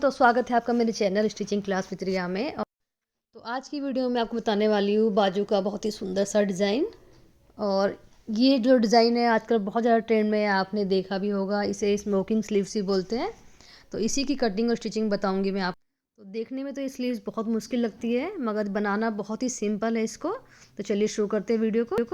तो स्वागत है आपका मेरे चैनल स्टिचिंग क्लास विद रिया में। तो आज की वीडियो में आपको बताने वाली हूँ बाजू का बहुत ही सुंदर सा डिज़ाइन। और ये जो डिज़ाइन है आजकल बहुत ज़्यादा ट्रेंड में है, आपने देखा भी होगा। इसे स्मोकिंग स्लीव्स ही बोलते हैं। तो इसी की कटिंग और स्टिचिंग बताऊँगी मैं आपको। तो देखने में तो ये स्लीव्स बहुत मुश्किल लगती है, मगर बनाना बहुत ही सिंपल है इसको। तो चलिए शुरू करते हैं वीडियो को।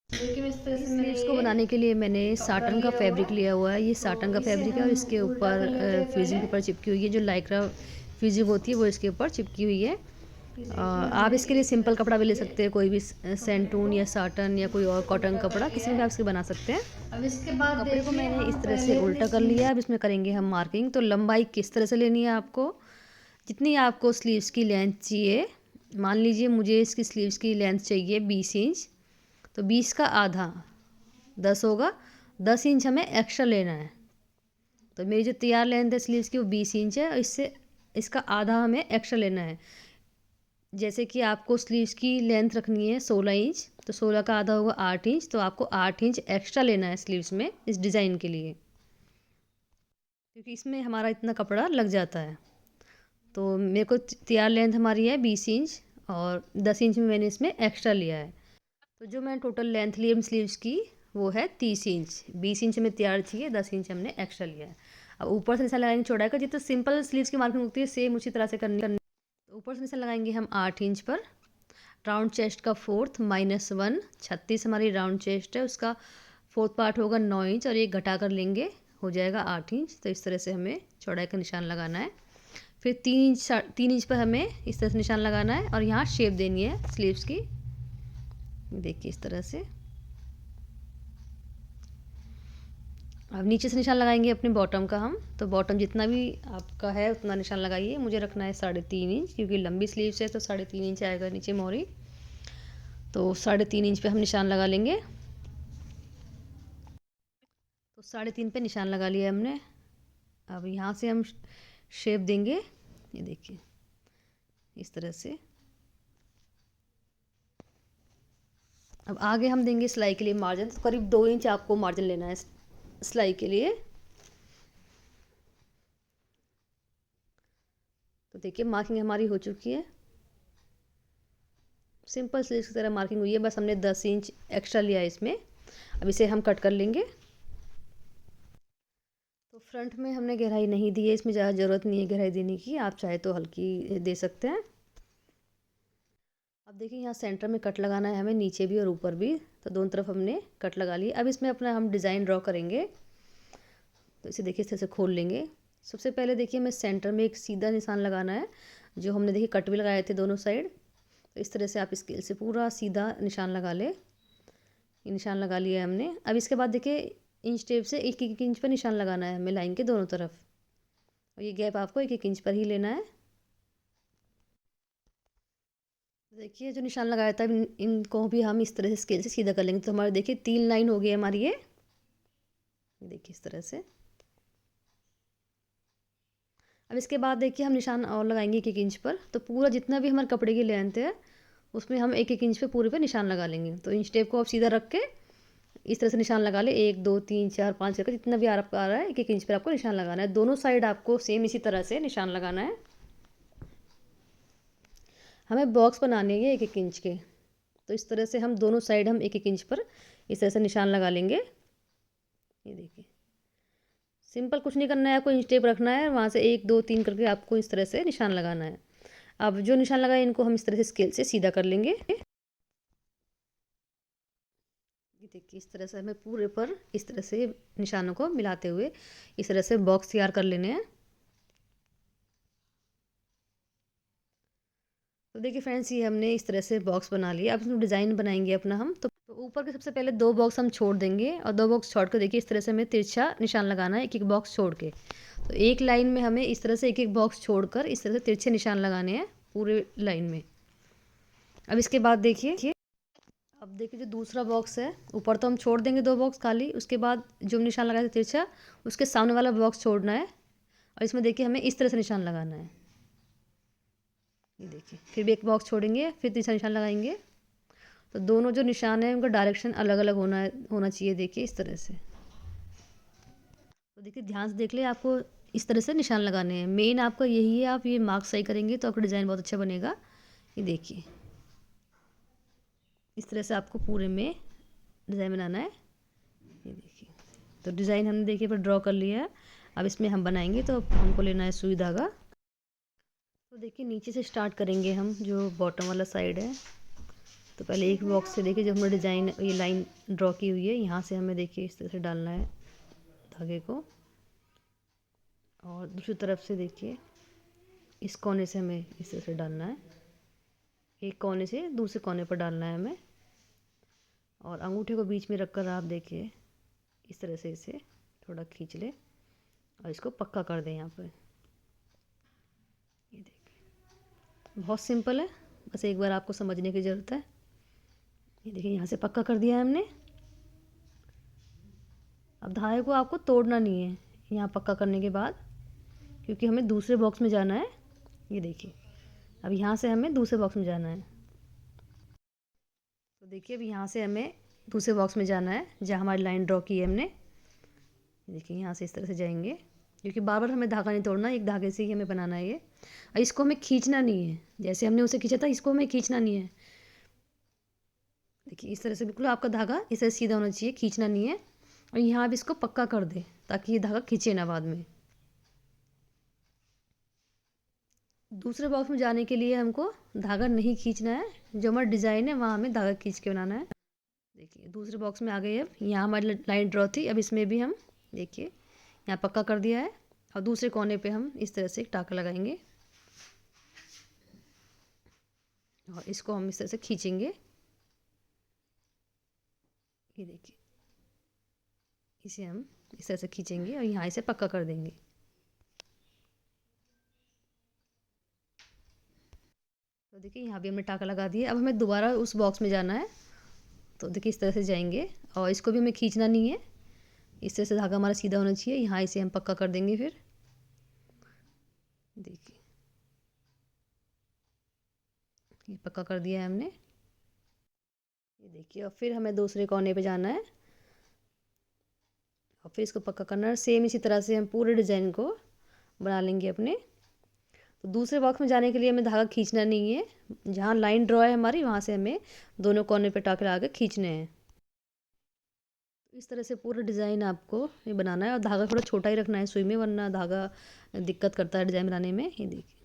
देखिए इस तरह से स्लीव्स को बनाने के लिए मैंने साटन का फैब्रिक लिया हुआ है। ये साटन का फैब्रिक है और इसके ऊपर फ्यूजिंग पेपर चिपकी हुई है। जो लाइक्रा फ्यूजिंग होती है वो इसके ऊपर चिपकी हुई है। आप इसके लिए सिंपल कपड़ा भी ले सकते हैं, कोई भी सैंटून या साटन या कोई और कॉटन कपड़ा, किसी में भी आप इसके बना सकते हैं। अब इसके बाद कपड़े को मैंने इस तरह से पहले उल्टा कर लिया। अब इसमें करेंगे हम मार्किंग। तो लंबाई किस तरह से लेनी है आपको, जितनी आपको स्लीव्स की लेंथ चाहिए। मान लीजिए मुझे इसकी स्लीव्स की लेंथ चाहिए 20 इंच, तो 20 का आधा 10 होगा। 10 इंच हमें एक्स्ट्रा लेना है। तो मेरी जो तैयार लेंथ है स्लीव्स की वो 20 इंच है, और इससे इसका आधा हमें एक्स्ट्रा लेना है। जैसे कि आपको स्लीव्स की लेंथ रखनी है 16 इंच, तो 16 का आधा होगा 8 इंच। तो आपको 8 इंच एक्स्ट्रा लेना है स्लीव्स में इस डिज़ाइन के लिए, क्योंकि इसमें हमारा इतना कपड़ा लग जाता है। तो मेरे को तैयार लेंथ हमारी है 20 इंच, और 10 इंच में मैंने इसमें एक्स्ट्रा लिया है। तो जो मैं टोटल लेंथ ली है स्लीव्स की वो है 30 इंच। 20 इंच में तैयार चाहिए, 10 इंच हमने एक्स्ट्रा लिया है। अब ऊपर से निशान लगाएंगे चौड़ाई का, जितना सिंपल स्लीव्स की मार्किंग होती है सेम उसी तरह से करनी। तो ऊपर से निशान लगाएंगे हम 8 इंच पर। राउंड चेस्ट का फोर्थ -1 36 हमारी राउंड चेस्ट है, उसका फोर्थ पार्ट होगा 9 इंच, और एक घटा कर लेंगे हो जाएगा 8 इंच। तो इस तरह से हमें चौड़ाई का निशान लगाना है। फिर 3 इंच पर हमें इस तरह से निशान लगाना है, और यहाँ शेप देनी है स्लीव्स की। देखिए इस तरह से। अब नीचे से निशान लगाएंगे अपने बॉटम का हम। तो बॉटम जितना भी आपका है उतना निशान लगाइए। मुझे रखना है 3.5 इंच, क्योंकि लंबी स्लीव्स है तो 3.5 इंच आएगा नीचे मोरी। तो 3.5 इंच पे हम निशान लगा लेंगे। तो 3.5 पे निशान लगा लिया हमने। अब यहाँ से हम शेप देंगे, ये देखिए इस तरह से। अब आगे हम देंगे सिलाई के लिए मार्जिन। तो करीब 2 इंच आपको मार्जिन लेना है सिलाई के लिए। तो देखिए मार्किंग हमारी हो चुकी है। सिंपल स्लीव्स की तरह मार्किंग हुई है, बस हमने 10 इंच एक्स्ट्रा लिया है इसमें। अब इसे हम कट कर लेंगे। तो फ्रंट में हमने गहराई नहीं दी है, इसमें ज़्यादा ज़रूरत नहीं है गहराई देने की, आप चाहे तो हल्की दे सकते हैं। अब देखिए यहाँ सेंटर में कट लगाना है हमें, नीचे भी और ऊपर भी। तो दोनों तरफ हमने कट लगा लिए। अब इसमें अपना हम डिज़ाइन ड्रॉ करेंगे। तो इसे देखिए इस तरह से खोल लेंगे। सबसे पहले देखिए हमें सेंटर में एक सीधा निशान लगाना है, जो हमने देखिए कट भी लगाए थे दोनों साइड। तो इस तरह से आप स्केल से पूरा सीधा निशान लगा ले। ये निशान लगा लिया है हमने। अब इसके बाद देखिए इंच टेप से 1-1 इंच पर निशान लगाना है हमें लाइन के दोनों तरफ, और ये गैप आपको 1-1 इंच पर ही लेना है। देखिए जो निशान लगाया था इनको भी हम इस तरह से स्केल से सीधा कर लेंगे। तो हमारे देखिए 3 लाइन हो गई हमारी ये देखिए इस तरह से। अब इसके बाद देखिए हम निशान और लगाएंगे 1-1 इंच पर। तो पूरा जितना भी हमारे कपड़े की लेंथ है उसमें हम 1-1 इंच पे पूरे पे निशान लगा लेंगे। तो इंच टेप को आप सीधा रख के इस तरह से निशान लगा ले। 1 2 3 4 5 करके जितना भी आपका आ रहा है 1-1 इंच पर आपको निशान लगाना है। दोनों साइड आपको सेम इसी तरह से निशान लगाना है। हमें बॉक्स बनाने हैं 1-1 इंच के। तो इस तरह से हम दोनों साइड हम 1-1 इंच पर इस तरह से निशान लगा लेंगे। ये देखिए सिंपल, कुछ नहीं करना है आपको। इंच टेप रखना है, वहाँ से 1 2 3 करके आपको इस तरह से निशान लगाना है। अब जो निशान लगाए इनको हम इस तरह से स्केल से सीधा कर लेंगे। ये देखिए इस तरह से हमें पूरे पर इस तरह से निशानों को मिलाते हुए इस तरह से बॉक्स तैयार कर लेने हैं। तो देखिए फ्रेंड्स ये हमने इस तरह से बॉक्स बना लिया। अब इसमें डिज़ाइन बनाएंगे अपना हम। तो ऊपर के सबसे पहले 2 बॉक्स हम छोड़ देंगे, और 2 बॉक्स छोड़ कर देखिए इस तरह से हमें तिरछा निशान लगाना है 1-1 बॉक्स छोड़ के। तो एक लाइन में हमें इस तरह से 1-1 बॉक्स छोड़कर इस तरह से तिरछे निशान लगाने हैं पूरे लाइन में। अब इसके बाद देखिए, अब देखिए जो दूसरा बॉक्स है ऊपर तो हम छोड़ देंगे 2 बॉक्स खाली। उसके बाद जो निशान लगाया था तिरछा, उसके सामने वाला बॉक्स छोड़ना है, और इसमें देखिए हमें इस तरह से निशान लगाना है। ये देखिए फिर भी एक बॉक्स छोड़ेंगे, फिर तीसरा निशान लगाएंगे। तो दोनों जो निशान है उनका डायरेक्शन अलग अलग होना चाहिए। देखिए इस तरह से। तो देखिए ध्यान से देख ले, आपको इस तरह से निशान लगाने हैं। मेन आपका यही है, आप ये मार्क सही करेंगे तो आपका डिज़ाइन बहुत अच्छा बनेगा। ये देखिए, इस तरह से आपको पूरे में डिज़ाइन बनाना है। ये देखिए, तो डिज़ाइन हमने देखिए पर ड्रॉ कर लिया है। अब इसमें हम बनाएंगे तो हमको लेना है सुई धागा। तो देखिए नीचे से स्टार्ट करेंगे हम, जो बॉटम वाला साइड है। तो पहले एक बॉक्स से देखिए जो हमने डिज़ाइन ये लाइन ड्रॉ की हुई है, यहाँ से हमें देखिए इस तरह से डालना है धागे को। और दूसरी तरफ से देखिए इस कोने से हमें इस तरह से डालना है, एक कोने से दूसरे कोने पर डालना है हमें। और अंगूठे को बीच में रखकर आप देखिए इस तरह से इसे थोड़ा खींच ले और इसको पक्का कर दें यहाँ पर। ये देखिए बहुत सिंपल है, बस एक बार आपको समझने की ज़रूरत है। ये देखिए यहाँ से पक्का कर दिया है हमने। अब धागे को आपको तोड़ना नहीं है यहाँ पक्का करने के बाद, क्योंकि हमें दूसरे बॉक्स में जाना है। ये देखिए अब यहाँ से हमें दूसरे बॉक्स में जाना है। तो देखिए अब यहाँ से हमें दूसरे बॉक्स में जाना है जहाँ हमारी लाइन ड्रॉ की है हमने। देखिए यहाँ से इस तरह से जाएंगे, क्योंकि बार बार हमें धागा नहीं तोड़ना, एक धागे से ही हमें बनाना है ये। और इसको हमें खींचना नहीं है, जैसे हमने उसे खींचा था इसको हमें खींचना नहीं है। देखिए इस तरह से बिल्कुल आपका धागा इस तरह सीधा होना चाहिए, खींचना नहीं है। और यहाँ अब इसको पक्का कर दे ताकि ये धागा खींचे ना बाद में। दूसरे बॉक्स में जाने के लिए हमको धागा नहीं खींचना है, जो हमारा डिज़ाइन है वहाँ हमें धागा खींच के बनाना है। देखिए दूसरे बॉक्स में आ गए। अब यहाँ हमारी लाइन ड्रॉ थी, अब इसमें भी हम देखिए यहाँ पक्का कर दिया है। और दूसरे कोने पे हम इस तरह से एक टाँका लगाएंगे और इसको हम इस तरह से खींचेंगे। ये देखिए इसे हम इस तरह से खींचेंगे और यहाँ इसे पक्का कर देंगे। तो देखिए यहाँ भी हमने टाँका लगा दिया। अब हमें दोबारा उस बॉक्स में जाना है। तो देखिए इस तरह से जाएंगे और इसको भी हमें खींचना नहीं है, इस तरह से धागा हमारा सीधा होना चाहिए। यहाँ इसे हम पक्का कर देंगे। फिर देखिए ये पक्का कर दिया है हमने। ये देखिए और फिर हमें दूसरे कोने पे जाना है और फिर इसको पक्का करना है। सेम इसी तरह से हम पूरे डिज़ाइन को बना लेंगे अपने। तो दूसरे बॉक्स में जाने के लिए हमें धागा खींचना नहीं है, जहाँ लाइन ड्रॉ है हमारी वहाँ से हमें दोनों कोने पे टाँके लगा के खींचने हैं। तो इस तरह से पूरा डिज़ाइन आपको ये बनाना है और धागा थोड़ा छोटा ही रखना है सुई में, वरना धागा दिक्कत करता है डिज़ाइन बनाने में। ये देखिए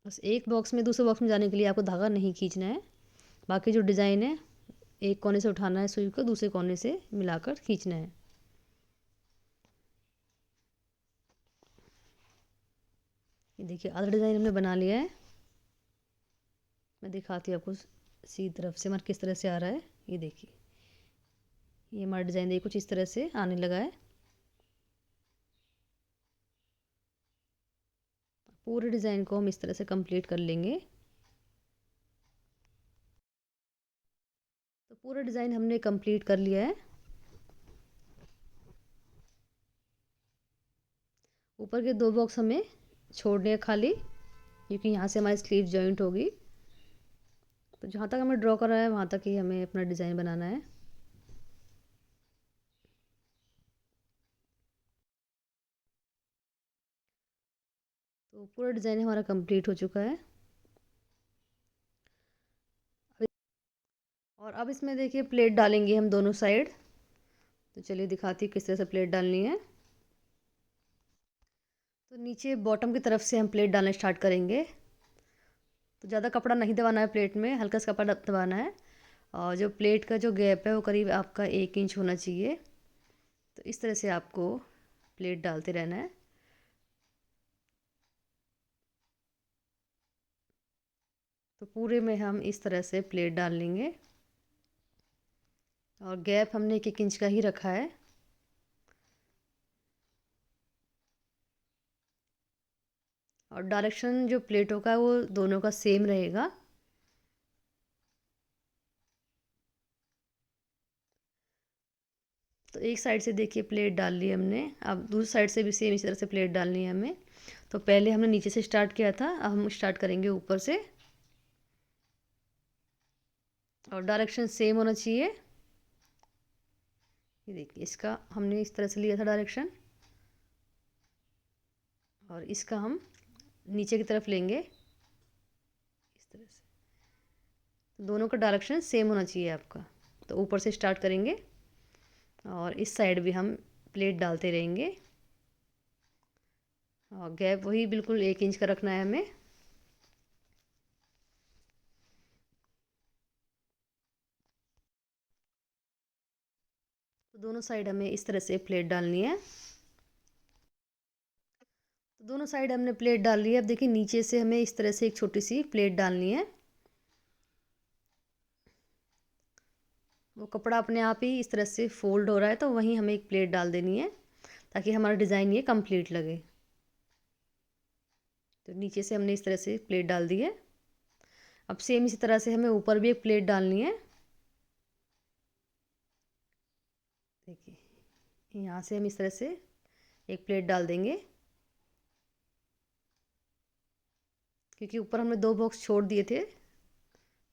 बस एक बॉक्स में दूसरे बॉक्स में जाने के लिए आपको धागा नहीं खींचना है। बाकी जो डिज़ाइन है एक कोने से उठाना है सुई को, दूसरे कोने से मिलाकर खींचना है। ये देखिए आधा डिज़ाइन हमने बना लिया है। मैं दिखाती हूँ आपको सीधी तरफ से हमारा किस तरह से आ रहा है। ये देखिए ये हमारा डिज़ाइन देखिए कुछ इस तरह से आने लगा है। पूरे डिज़ाइन को हम इस तरह से कंप्लीट कर लेंगे। तो पूरा डिज़ाइन हमने कंप्लीट कर लिया है। ऊपर के दो बॉक्स हमें छोड़ने हैं खाली, क्योंकि यहाँ से हमारी स्लीव जॉइंट होगी। तो जहाँ तक हमें ड्रॉ करना है वहाँ तक ही हमें अपना डिज़ाइन बनाना है। तो पूरा डिज़ाइन हमारा कंप्लीट हो चुका है। और अब इसमें देखिए प्लेट डालेंगे हम दोनों साइड। तो चलिए दिखाती हूँ किस तरह से प्लेट डालनी है। तो नीचे बॉटम की तरफ से हम प्लेट डालना स्टार्ट करेंगे। तो ज़्यादा कपड़ा नहीं दबाना है प्लेट में, हल्का सा कपड़ा दबाना है। और जो प्लेट का जो गैप है वो करीब आपका 1 इंच होना चाहिए। तो इस तरह से आपको प्लेट डालते रहना है। तो पूरे में हम इस तरह से प्लेट डाल लेंगे और गैप हमने 1 इंच का ही रखा है। और डायरेक्शन जो प्लेटों का वो दोनों का सेम रहेगा। तो एक साइड से देखिए प्लेट डाल ली हमने, अब दूसरी साइड से भी सेम इसी तरह से प्लेट डालनी है हमें। तो पहले हमने नीचे से स्टार्ट किया था, अब हम स्टार्ट करेंगे ऊपर से। और डायरेक्शन सेम होना चाहिए। ये देखिए, इसका हमने इस तरह से लिया था डायरेक्शन, और इसका हम नीचे की तरफ लेंगे इस तरह से। तो दोनों का डायरेक्शन सेम होना चाहिए आपका। तो ऊपर से स्टार्ट करेंगे और इस साइड भी हम प्लेट डालते रहेंगे, और गैप वही बिल्कुल 1 इंच का रखना है हमें। तो दोनों साइड हमें इस तरह से प्लेट डालनी है। तो दोनों साइड हमने प्लेट डाल ली है। अब देखिए, नीचे से हमें इस तरह से एक छोटी सी प्लेट डालनी है। वो कपड़ा अपने आप ही इस तरह से फोल्ड हो रहा है, तो वहीं हमें एक प्लेट डाल देनी है ताकि हमारा डिज़ाइन ये कंप्लीट लगे। तो नीचे से हमने इस तरह से प्लेट डाल दी है। अब सेम इसी तरह से हमें ऊपर भी एक प्लेट डालनी है। देखिए, यहाँ से हम इस तरह से एक प्लेट डाल देंगे, क्योंकि ऊपर हमने 2 बॉक्स छोड़ दिए थे,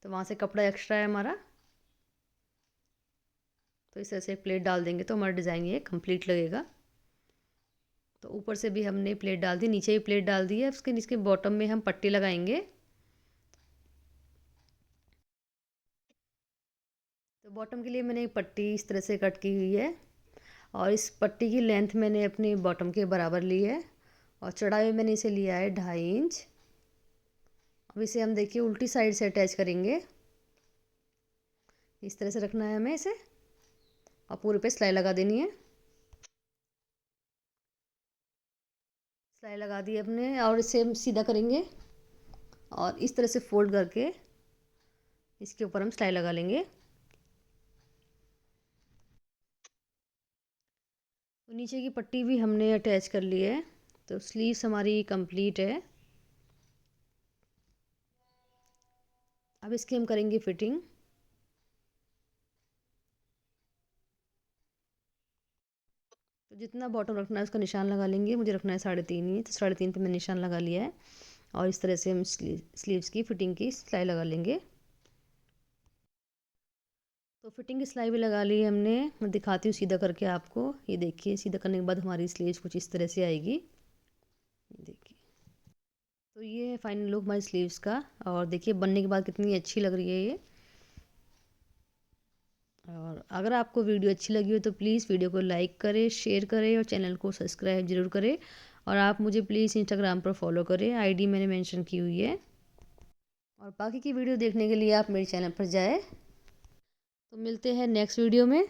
तो वहाँ से कपड़ा एक्स्ट्रा है हमारा। तो इस तरह से एक प्लेट डाल देंगे तो हमारा डिज़ाइन ये कंप्लीट लगेगा। तो ऊपर से भी हमने प्लेट डाल दी, नीचे भी प्लेट डाल दी है। उसके नीचे बॉटम में हम पट्टी लगाएंगे। तो बॉटम के लिए मैंने एक पट्टी इस तरह से कट की हुई है, और इस पट्टी की लेंथ मैंने अपने बॉटम के बराबर ली है, और चौड़ाई मैंने इसे लिया है 2.5 इंच। अब इसे हम देखिए उल्टी साइड से अटैच करेंगे। इस तरह से रखना है हमें इसे, और पूरे पे सिलाई लगा देनी है। सिलाई लगा दी अपने, और इसे हम सीधा करेंगे और इस तरह से फोल्ड करके इसके ऊपर हम सिलाई लगा लेंगे। तो नीचे की पट्टी भी हमने अटैच कर ली है। तो स्लीव्स हमारी कंप्लीट है। अब इसकी हम करेंगे फिटिंग। तो जितना बॉटम रखना है उसका निशान लगा लेंगे। मुझे रखना है 3.5 इंच, तो 3.5 पे मैंने निशान लगा लिया है, और इस तरह से हम स्लीव्स की फिटिंग की सिलाई लगा लेंगे। तो फिटिंग की सिलाई भी लगा ली है हमने। मैं दिखाती हूँ सीधा करके आपको। ये देखिए, सीधा करने के बाद हमारी स्लीव्स कुछ इस तरह से आएगी। ये देखिए, तो ये है फाइनल लुक हमारी स्लीव्स का। और देखिए बनने के बाद कितनी अच्छी लग रही है ये। और अगर आपको वीडियो अच्छी लगी हो तो प्लीज़ वीडियो को लाइक करें, शेयर करें, और चैनल को सब्सक्राइब ज़रूर करें। और आप मुझे प्लीज़ इंस्टाग्राम पर फॉलो करें, आईडी मैंने मेंशन की हुई है। और बाकी की वीडियो देखने के लिए आप मेरे चैनल पर जाएं। तो मिलते हैं नेक्स्ट वीडियो में।